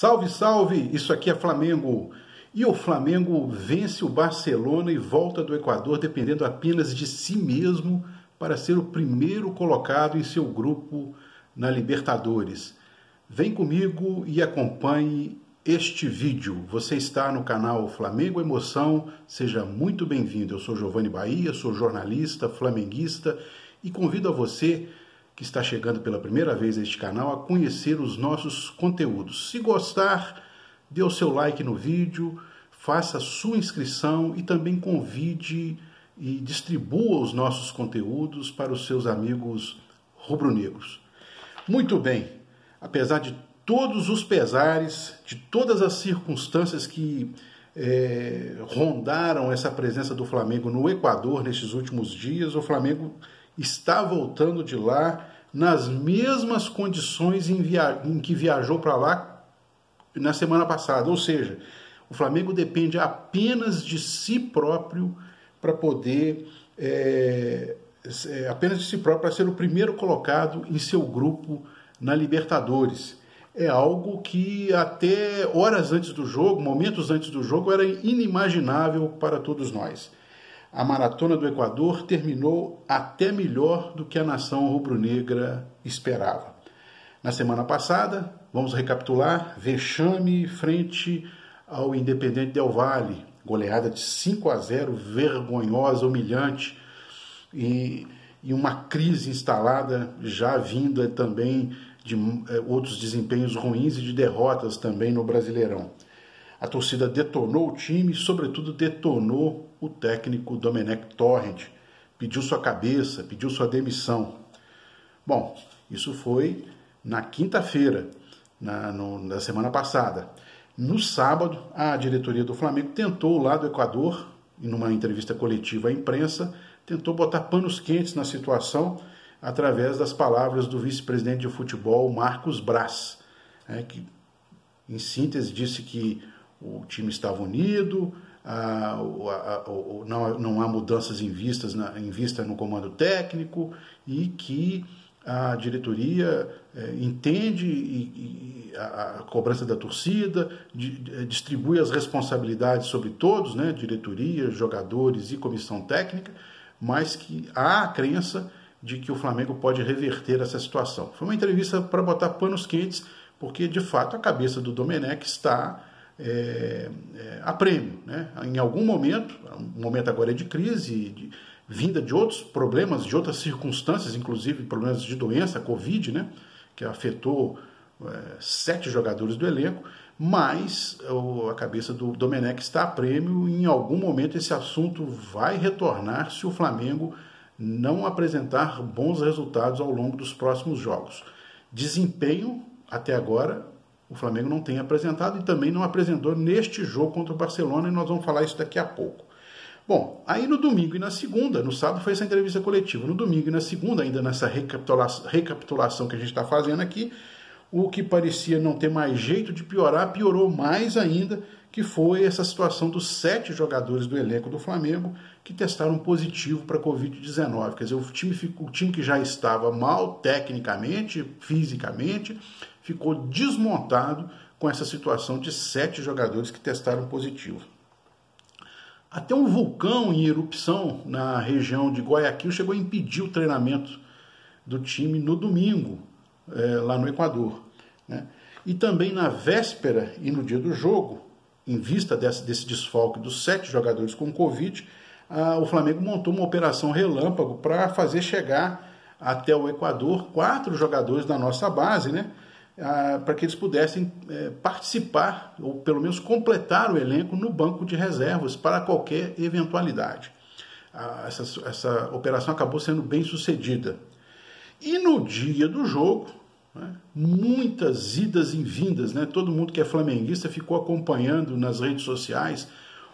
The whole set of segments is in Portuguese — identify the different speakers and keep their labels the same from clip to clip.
Speaker 1: Salve, salve! Isso aqui é Flamengo. E o Flamengo vence o Barcelona e volta do Equador dependendo apenas de si mesmo para ser o primeiro colocado em seu grupo na Libertadores. Vem comigo e acompanhe este vídeo. Você está no canal Flamengo Emoção, seja muito bem-vindo. Eu sou Giovanni Bahia, sou jornalista, flamenguista e convido a você que está chegando pela primeira vez a este canal a conhecer os nossos conteúdos. Se gostar, dê o seu like no vídeo, faça a sua inscrição e também convide e distribua os nossos conteúdos para os seus amigos rubro-negros. Muito bem, apesar de todos os pesares, de todas as circunstâncias que rondaram essa presença do Flamengo no Equador nesses últimos dias, o Flamengo está voltando de lá nas mesmas condições em que viajou para lá na semana passada. Ou seja, o Flamengo depende apenas de si próprio para poder apenas de si próprio para ser o primeiro colocado em seu grupo na Libertadores. É algo que até horas antes do jogo, momentos antes do jogo, era inimaginável para todos nós. A maratona do Equador terminou até melhor do que a nação rubro-negra esperava. Na semana passada, vamos recapitular, vexame frente ao Independiente Del Valle, goleada de 5-0, vergonhosa, humilhante, e uma crise instalada já vinda também de outros desempenhos ruins e de derrotas também no Brasileirão. A torcida detonou o time e, sobretudo, detonou o técnico Domenech Torrent. Pediu sua cabeça, pediu sua demissão. Bom, isso foi na quinta-feira, na semana passada. No sábado, a diretoria do Flamengo tentou, lá do Equador, em uma entrevista coletiva à imprensa, tentou botar panos quentes na situação através das palavras do vice-presidente de futebol, Marcos Braz, que, em síntese, disse que o time estava unido, não há mudanças em vista no comando técnico e que a diretoria entende a cobrança da torcida, distribui as responsabilidades sobre todos, né, diretoria, jogadores e comissão técnica, mas que há a crença de que o Flamengo pode reverter essa situação. Foi uma entrevista para botar panos quentes, porque de fato a cabeça do Domenech está a prêmio, né? Em algum momento, o momento agora é de crise, vinda de outros problemas, de outras circunstâncias, inclusive problemas de doença, Covid, né? Que afetou 7 jogadores do elenco, mas a cabeça do Domenech está a prêmio e em algum momento esse assunto vai retornar se o Flamengo não apresentar bons resultados ao longo dos próximos jogos. Desempenho, até agora, o Flamengo não tem apresentado e também não apresentou neste jogo contra o Barcelona, e nós vamos falar isso daqui a pouco. Bom, aí no domingo e na segunda, no sábado foi essa entrevista coletiva, no domingo e na segunda, ainda nessa recapitulação que a gente está fazendo aqui, o que parecia não ter mais jeito de piorar, piorou mais ainda, que foi essa situação dos 7 jogadores do elenco do Flamengo que testaram positivo para a Covid-19. Quer dizer, o time que já estava mal tecnicamente, fisicamente, ficou desmontado com essa situação de 7 jogadores que testaram positivo. Até um vulcão em erupção na região de Guayaquil chegou a impedir o treinamento do time no domingo, lá no Equador, né? E também na véspera e no dia do jogo, em vista desse desfalque dos 7 jogadores com Covid, o Flamengo montou uma operação relâmpago para fazer chegar até o Equador 4 jogadores da nossa base, né? Para que eles pudessem participar, ou pelo menos completar o elenco no banco de reservas para qualquer eventualidade. Essa operação acabou sendo bem sucedida. E no dia do jogo, né, muitas idas e vindas, né? Todo mundo que é flamenguista ficou acompanhando nas redes sociais,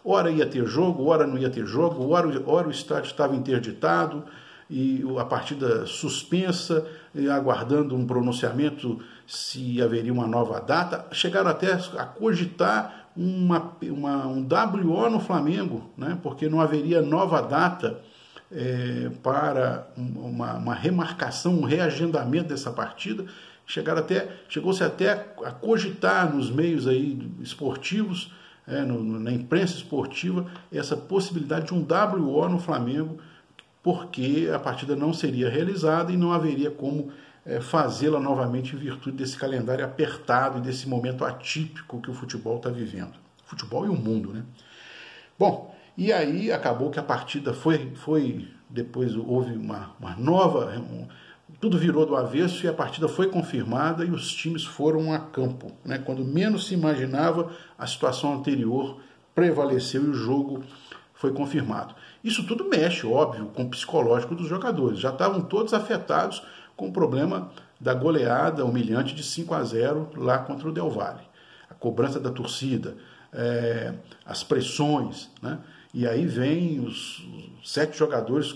Speaker 1: ora ia ter jogo, ora não ia ter jogo, ora o estádio estava interditado, e a partida suspensa, aguardando um pronunciamento se haveria uma nova data. Chegaram até a cogitar um WO no Flamengo, né, porque não haveria nova data para uma remarcação, um reagendamento dessa partida, Chegou-se até a cogitar nos meios aí esportivos, na imprensa esportiva, essa possibilidade de um WO no Flamengo, porque a partida não seria realizada e não haveria como fazê-la novamente em virtude desse calendário apertado e desse momento atípico que o futebol está vivendo. O futebol e o mundo, né? Bom, e aí acabou que a partida depois houve uma nova, tudo virou do avesso e a partida foi confirmada e os times foram a campo, né? Quando menos se imaginava, a situação anterior prevaleceu e o jogo foi confirmado. Isso tudo mexe, óbvio, com o psicológico dos jogadores. Já estavam todos afetados com o problema da goleada humilhante de 5-0 lá contra o Del Valle. A cobrança da torcida, as pressões, né? E aí vem os 7 jogadores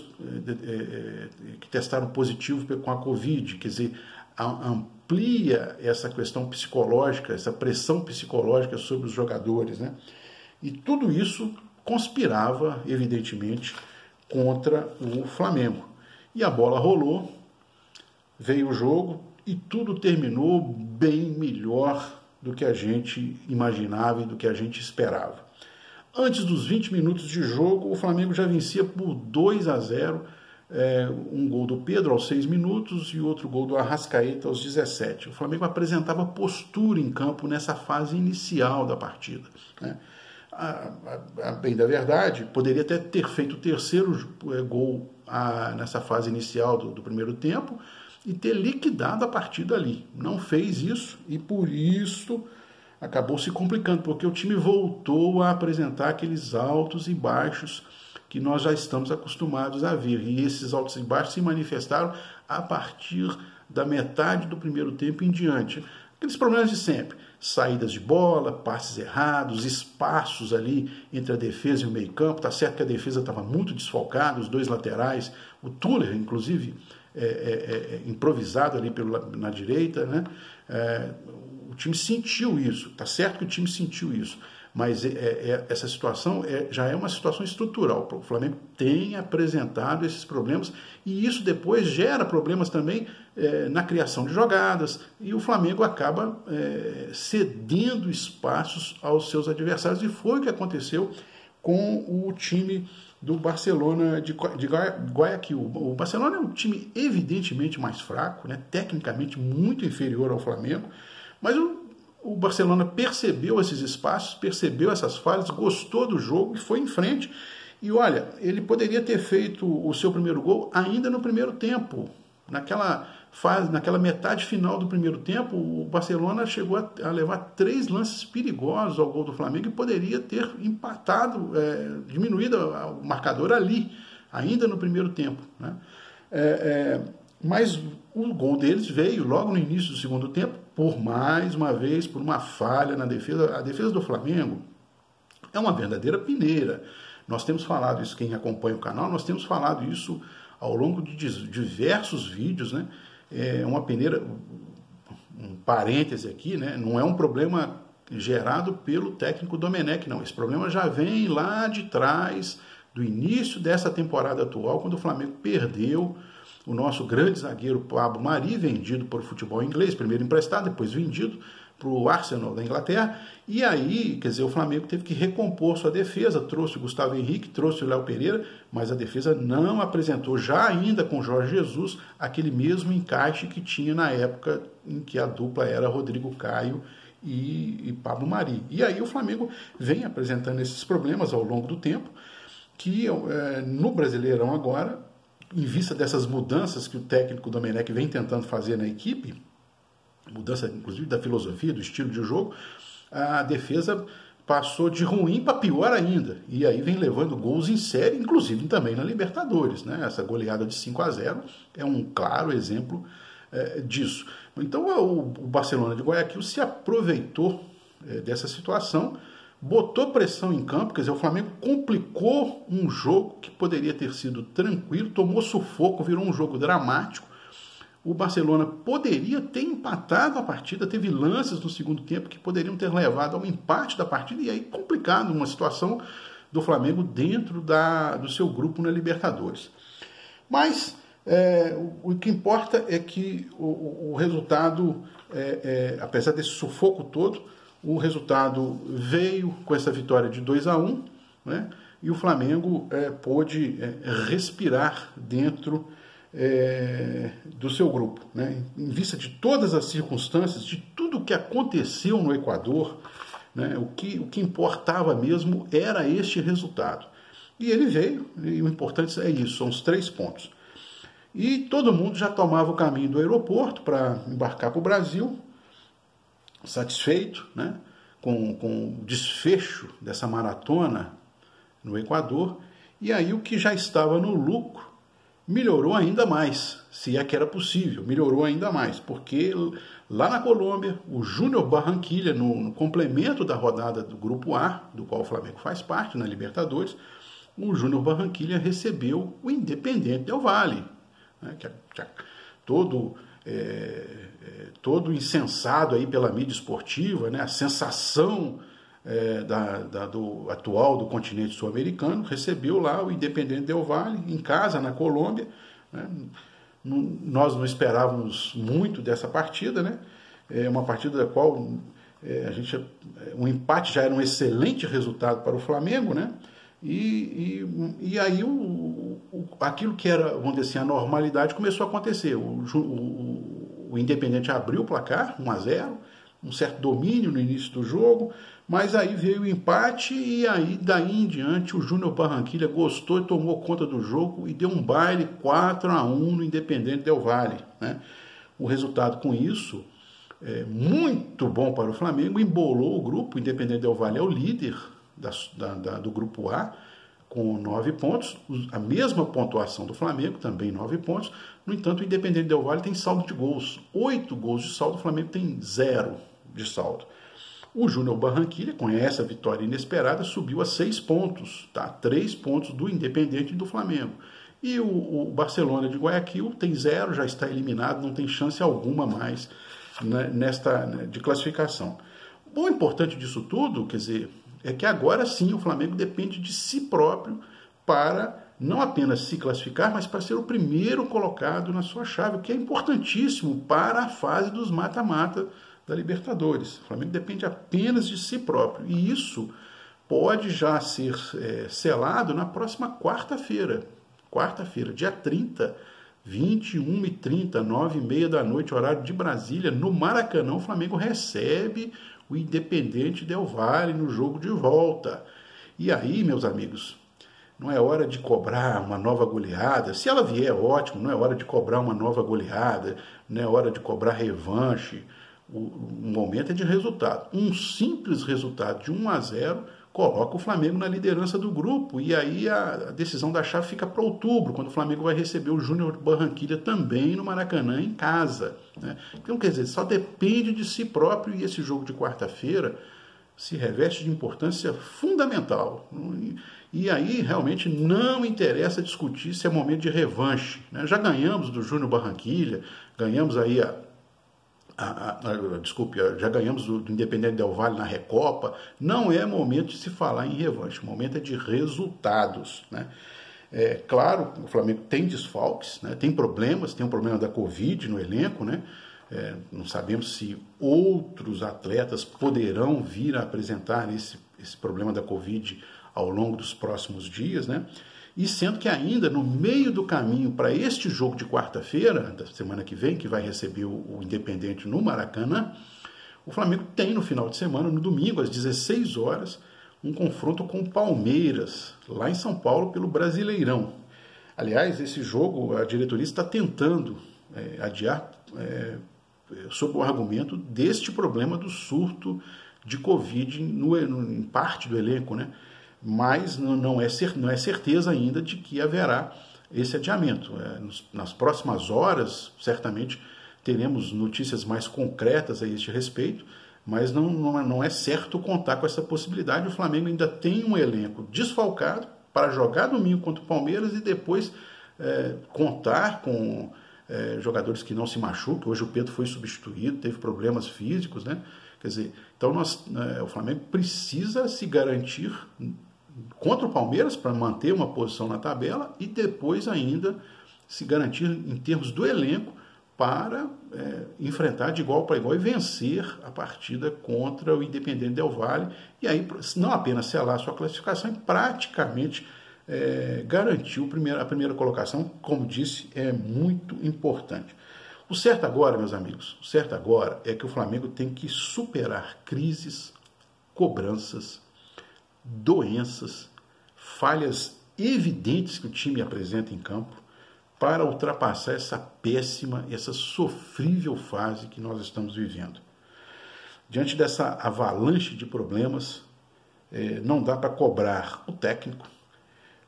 Speaker 1: que testaram positivo com a Covid, quer dizer, amplia essa questão psicológica, essa pressão psicológica sobre os jogadores, né? E tudo isso conspirava, evidentemente, contra o Flamengo. E a bola rolou, veio o jogo e tudo terminou bem melhor do que a gente imaginava e do que a gente esperava. Antes dos 20 minutos de jogo, o Flamengo já vencia por 2-0, um gol do Pedro aos 6 minutos e outro gol do Arrascaeta aos 17. O Flamengo apresentava postura em campo nessa fase inicial da partida, né? A bem da verdade, poderia até ter feito o terceiro gol nessa fase inicial do primeiro tempo e ter liquidado a partida ali. Não fez isso e por isso acabou se complicando, porque o time voltou a apresentar aqueles altos e baixos que nós já estamos acostumados a ver. E esses altos e baixos se manifestaram a partir da metade do primeiro tempo em diante. Aqueles problemas de sempre. Saídas de bola, passes errados, espaços ali entre a defesa e o meio-campo. Tá certo que a defesa estava muito desfalcada, os 2 laterais, o Tuller, inclusive, improvisado ali na direita, né? O time sentiu isso, tá certo que o time sentiu isso, mas essa situação já é uma situação estrutural. O Flamengo tem apresentado esses problemas e isso depois gera problemas também na criação de jogadas e o Flamengo acaba cedendo espaços aos seus adversários e foi o que aconteceu com o time do Barcelona de Guayaquil. O Barcelona é um time evidentemente mais fraco, né, tecnicamente muito inferior ao Flamengo, mas o Barcelona percebeu esses espaços, percebeu essas falhas, gostou do jogo e foi em frente. E olha, ele poderia ter feito o seu primeiro gol ainda no primeiro tempo. Naquela metade final do primeiro tempo, o Barcelona chegou a levar 3 lances perigosos ao gol do Flamengo e poderia ter empatado, diminuído o marcador ali, ainda no primeiro tempo, né? Mas o gol deles veio logo no início do segundo tempo, mais uma vez, por uma falha na defesa. A defesa do Flamengo é uma verdadeira peneira. Nós temos falado isso, quem acompanha o canal, nós temos falado isso ao longo de diversos vídeos, né? É uma peneira, um parêntese aqui, né? Não é um problema gerado pelo técnico Domenech, não. Esse problema já vem lá de trás, do início dessa temporada atual, quando o Flamengo perdeu o nosso grande zagueiro Pablo Mari, vendido para o futebol inglês, primeiro emprestado, depois vendido para o Arsenal da Inglaterra, e aí, quer dizer, o Flamengo teve que recompor sua defesa, trouxe o Gustavo Henrique, trouxe o Léo Pereira, mas a defesa não apresentou, já ainda com Jorge Jesus, aquele mesmo encaixe que tinha na época em que a dupla era Rodrigo Caio e Pablo Mari. E aí o Flamengo vem apresentando esses problemas ao longo do tempo, que no Brasileirão agora, em vista dessas mudanças que o técnico Domenech vem tentando fazer na equipe, mudança inclusive da filosofia, do estilo de jogo, a defesa passou de ruim para pior ainda. E aí vem levando gols em série, inclusive também na Libertadores, né? Essa goleada de 5-0 é um claro exemplo disso. Então o Barcelona de Guayaquil se aproveitou dessa situação, botou pressão em campo, quer dizer, o Flamengo complicou um jogo que poderia ter sido tranquilo, tomou sufoco, virou um jogo dramático. O Barcelona poderia ter empatado a partida, teve lances no segundo tempo que poderiam ter levado ao empate da partida e aí complicado uma situação do Flamengo dentro do seu grupo na Libertadores. Mas O que importa é que o resultado, apesar desse sufoco todo, o resultado veio com essa vitória de 2-1, né? E o Flamengo pôde respirar dentro do seu grupo, né? Em vista de todas as circunstâncias, de tudo o que aconteceu no Equador, né? O que importava mesmo era este resultado. E ele veio, e o importante é isso, são os 3 pontos. E todo mundo já tomava o caminho do aeroporto para embarcar para o Brasil, satisfeito, né? com o desfecho dessa maratona no Equador. E aí o que já estava no lucro melhorou ainda mais, se é que era possível, melhorou ainda mais, porque lá na Colômbia, o Júnior Barranquilla, no complemento da rodada do Grupo A, do qual o Flamengo faz parte, na Libertadores, o Júnior Barranquilla recebeu o Independiente Del Valle, né, que é todo incensado aí pela mídia esportiva, né, a sensação do atual do continente sul-americano, recebeu lá o Independiente Del Valle, em casa, na Colômbia, né. Nós não esperávamos muito dessa partida, né, uma partida da qual um empate já era um excelente resultado para o Flamengo, né. E aí aquilo que era, vamos dizer assim, a normalidade começou a acontecer. O Independiente abriu o placar, 1-0, um certo domínio no início do jogo, mas aí veio o empate e aí daí em diante o Júnior Barranquilla gostou e tomou conta do jogo e deu um baile 4-1 no Independiente Del Valle, né? O resultado com isso muito bom para o Flamengo, embolou o grupo. O Independiente Del Valle é o líder do Grupo A, com 9 pontos, a mesma pontuação do Flamengo, também 9 pontos. No entanto, o Independiente Del Valle tem saldo de gols, 8 gols de saldo, o Flamengo tem 0 de saldo. O Júnior Barranquilla, com essa vitória inesperada, subiu a 6 pontos, tá? 3 pontos do Independiente e do Flamengo. E o Barcelona de Guayaquil tem 0, já está eliminado, não tem chance alguma mais, né, de classificação. O importante disso tudo, quer dizer, é que agora sim o Flamengo depende de si próprio para não apenas se classificar, mas para ser o primeiro colocado na sua chave, o que é importantíssimo para a fase dos mata-mata da Libertadores. O Flamengo depende apenas de si próprio, e isso pode já ser selado na próxima quarta-feira, dia 30, 21h30, 9h30 da noite, horário de Brasília, no Maracanã. O Flamengo recebe o Independiente Del Valle no jogo de volta. E aí, meus amigos, não é hora de cobrar uma nova goleada. Se ela vier, ótimo, não é hora de cobrar uma nova goleada, não é hora de cobrar revanche. O momento é de resultado. Um simples resultado de 1-0 coloca o Flamengo na liderança do grupo, e aí a decisão da chave fica para outubro, quando o Flamengo vai receber o Júnior Barranquilla também no Maracanã, em casa, né? Então, quer dizer, só depende de si próprio, e esse jogo de quarta-feira se reveste de importância fundamental. E aí realmente não interessa discutir se é momento de revanche, né? Já ganhamos do Júnior Barranquilla, ganhamos aí já ganhamos do Independiente Del Valle na Recopa. Não é momento de se falar em revanche, o momento é de resultados, né? Claro, o Flamengo tem desfalques, né? Tem problemas, tem um problema da Covid no elenco, né? Não sabemos se outros atletas poderão vir a apresentar esse problema da Covid ao longo dos próximos dias, né? E sendo que ainda no meio do caminho para este jogo de quarta-feira, da semana que vem, que vai receber o Independiente no Maracanã, o Flamengo tem no final de semana, no domingo, às 16 horas, um confronto com o Palmeiras, lá em São Paulo, pelo Brasileirão. Aliás, esse jogo a diretoria está tentando adiar sob o argumento deste problema do surto de Covid em parte do elenco, né? Mas não é certeza ainda de que haverá esse adiamento. Nas próximas horas, certamente, teremos notícias mais concretas a este respeito, mas não é certo contar com essa possibilidade. O Flamengo ainda tem um elenco desfalcado para jogar domingo contra o Palmeiras e depois contar com jogadores que não se machucam. Hoje o Pedro foi substituído, teve problemas físicos, né? Quer dizer, então o Flamengo precisa se garantir contra o Palmeiras para manter uma posição na tabela e depois ainda se garantir em termos do elenco para enfrentar de igual para igual e vencer a partida contra o Independiente Del Valle, e aí não apenas selar sua classificação, e praticamente garantiu a primeira colocação, como disse, é muito importante. O certo agora, meus amigos, o certo agora é que o Flamengo tem que superar crises, cobranças, doenças, falhas evidentes que o time apresenta em campo para ultrapassar essa péssima, essa sofrível fase que nós estamos vivendo. Diante dessa avalanche de problemas, não dá para cobrar o técnico,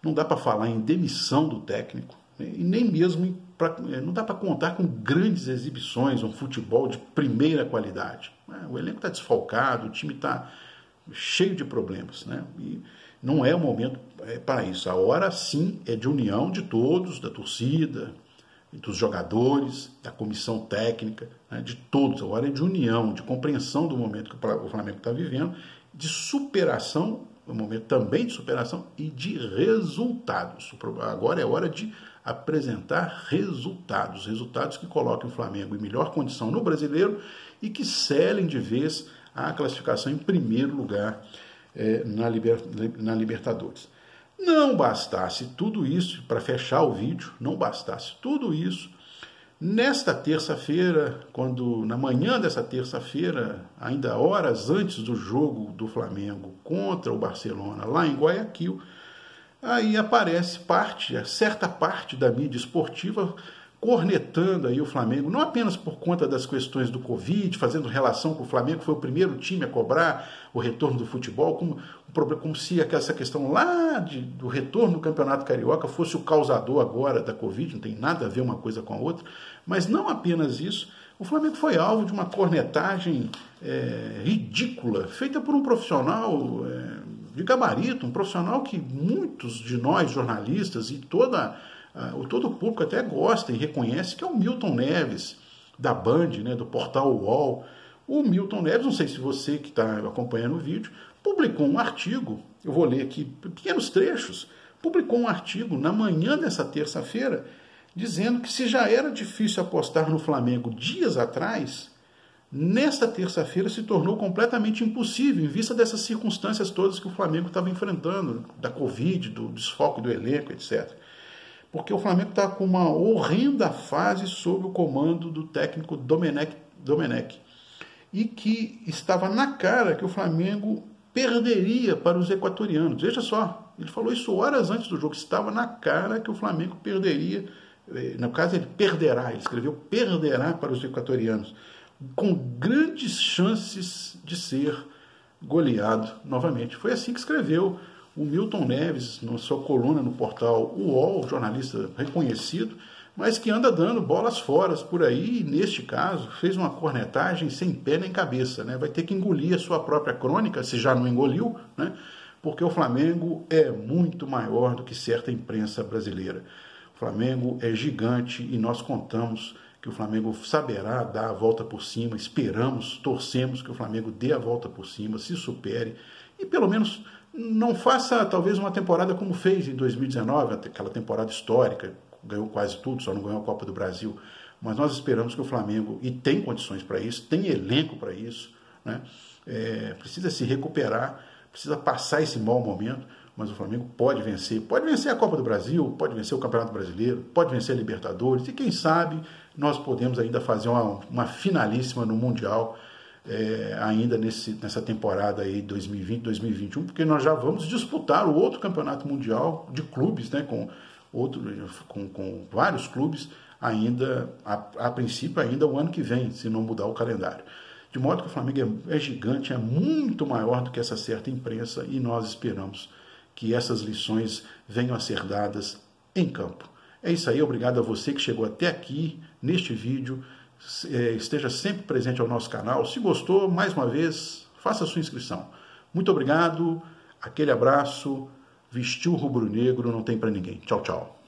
Speaker 1: não dá para falar em demissão do técnico, e nem mesmo não dá para contar com grandes exibições, um futebol de primeira qualidade. O elenco está desfalcado, o time está cheio de problemas, né? E não é o momento para isso. A hora, sim, é de união de todos, da torcida, dos jogadores, da comissão técnica, né? De todos. A hora é de união, de compreensão do momento que o Flamengo está vivendo, de superação, um momento também de superação e de resultados. Agora é hora de apresentar resultados, resultados que coloquem o Flamengo em melhor condição no Brasileiro e que selem de vez a classificação em primeiro lugar na Libertadores. Não bastasse tudo isso, para fechar o vídeo, não bastasse tudo isso, nesta terça-feira, na manhã dessa terça-feira, ainda horas antes do jogo do Flamengo contra o Barcelona, lá em Guayaquil, aí aparece certa parte da mídia esportiva cornetando aí o Flamengo, não apenas por conta das questões do Covid, fazendo relação com o Flamengo, que foi o primeiro time a cobrar o retorno do futebol, como se essa questão lá do retorno do Campeonato Carioca fosse o causador agora da Covid, não tem nada a ver uma coisa com a outra, mas não apenas isso, o Flamengo foi alvo de uma cornetagem ridícula, feita por um profissional de gabarito, um profissional que muitos de nós, jornalistas, e todo o público até gosta e reconhece, que é o Milton Neves, da Band, né, do portal UOL. O Milton Neves, não sei se você que está acompanhando o vídeo, publicou um artigo, eu vou ler aqui pequenos trechos, publicou um artigo na manhã dessa terça-feira, dizendo que se já era difícil apostar no Flamengo dias atrás, nesta terça-feira se tornou completamente impossível, em vista dessas circunstâncias todas que o Flamengo estava enfrentando, da Covid, do desfalque do elenco, etc. Porque o Flamengo está com uma horrenda fase sob o comando do técnico Domenech, e que estava na cara que o Flamengo perderia para os equatorianos. Veja só, ele falou isso horas antes do jogo, estava na cara que o Flamengo perderia, no caso ele perderá, ele escreveu perderá para os equatorianos, com grandes chances de ser goleado novamente. Foi assim que escreveu o Milton Neves, na sua coluna no portal UOL, jornalista reconhecido, mas que anda dando bolas fora por aí, e neste caso fez uma cornetagem sem pé nem cabeça, né? Vai ter que engolir a sua própria crônica, se já não engoliu, né? Porque o Flamengo é muito maior do que certa imprensa brasileira. O Flamengo é gigante e nós contamos que o Flamengo saberá dar a volta por cima, esperamos, torcemos que o Flamengo dê a volta por cima, se supere e pelo menos não faça talvez uma temporada como fez em 2019, aquela temporada histórica, ganhou quase tudo, só não ganhou a Copa do Brasil, mas nós esperamos que o Flamengo, e tem condições para isso, tem elenco para isso, né? Precisa se recuperar, precisa passar esse mau momento, mas o Flamengo pode vencer a Copa do Brasil, pode vencer o Campeonato Brasileiro, pode vencer a Libertadores, e quem sabe nós podemos ainda fazer uma finalíssima no Mundial, ainda nessa temporada aí 2020-2021, porque nós já vamos disputar o outro campeonato mundial de clubes, né, com vários clubes ainda, a princípio ainda o ano que vem, se não mudar o calendário. De modo que o Flamengo é gigante, é muito maior do que essa certa imprensa, e nós esperamos que essas lições venham a ser dadas em campo. É isso aí, obrigado a você que chegou até aqui neste vídeo. Esteja sempre presente ao nosso canal. Se gostou, mais uma vez, faça a sua inscrição. Muito obrigado, aquele abraço, vestiu rubro-negro, não tem para ninguém. Tchau, tchau.